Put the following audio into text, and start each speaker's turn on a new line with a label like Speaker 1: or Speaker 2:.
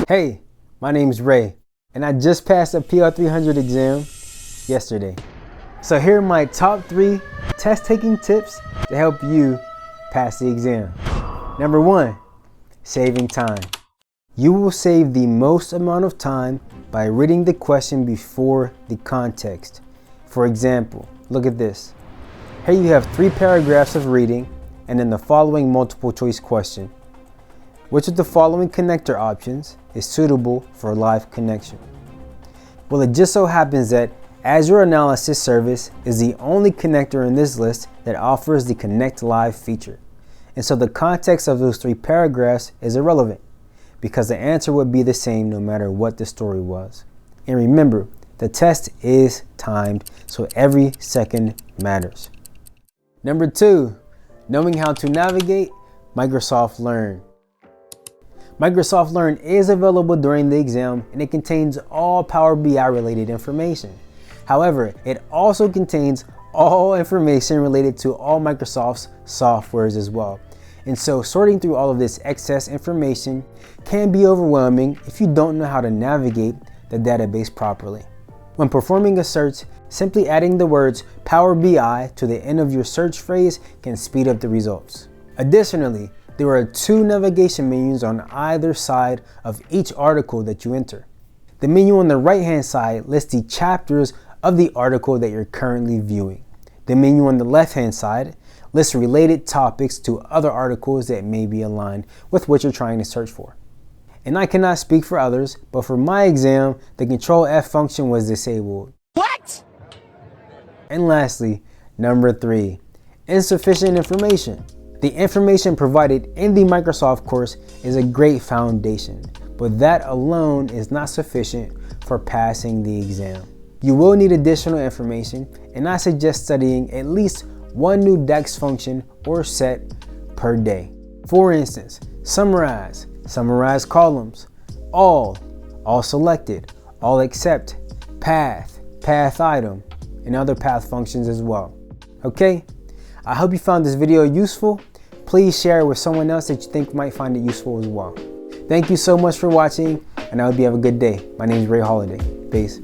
Speaker 1: Hey, my name's Ray, and I just passed a PL-300 exam yesterday. So here are my top 3 test-taking tips to help you pass the exam. Number 1, saving time. You will save the most amount of time by reading the question before the context. For example, look at this. Here you have 3 paragraphs of reading and then the following multiple choice question. Which of the following connector options is suitable for live connection? Well, it just so happens that Azure Analysis Service is the only connector in this list that offers the Connect Live feature. And so the context of those 3 paragraphs is irrelevant because the answer would be the same no matter what the story was. And remember, the test is timed, so every second matters. Number 2, knowing how to navigate Microsoft Learn. Microsoft Learn is available during the exam and it contains all Power BI related information. However, it also contains all information related to all Microsoft's softwares as well. And so sorting through all of this excess information can be overwhelming if you don't know how to navigate the database properly. When performing a search, simply adding the words Power BI to the end of your search phrase can speed up the results. Additionally, there are 2 navigation menus on either side of each article that you enter. The menu on the right-hand side lists the chapters of the article that you're currently viewing. The menu on the left-hand side lists related topics to other articles that may be aligned with what you're trying to search for. And I cannot speak for others, but for my exam, the Control F function was disabled.
Speaker 2: What?
Speaker 1: And lastly, number 3, insufficient information. The information provided in the Microsoft course is a great foundation, but that alone is not sufficient for passing the exam. You will need additional information, and I suggest studying at least 1 new DAX function or set per day. For instance, summarize columns, all selected, all except, path item, and other path functions as well. Okay? I hope you found this video useful. Please share it with someone else that you think might find it useful as well. Thank you so much for watching, and I hope you have a good day. My name is Ray Holiday. Peace.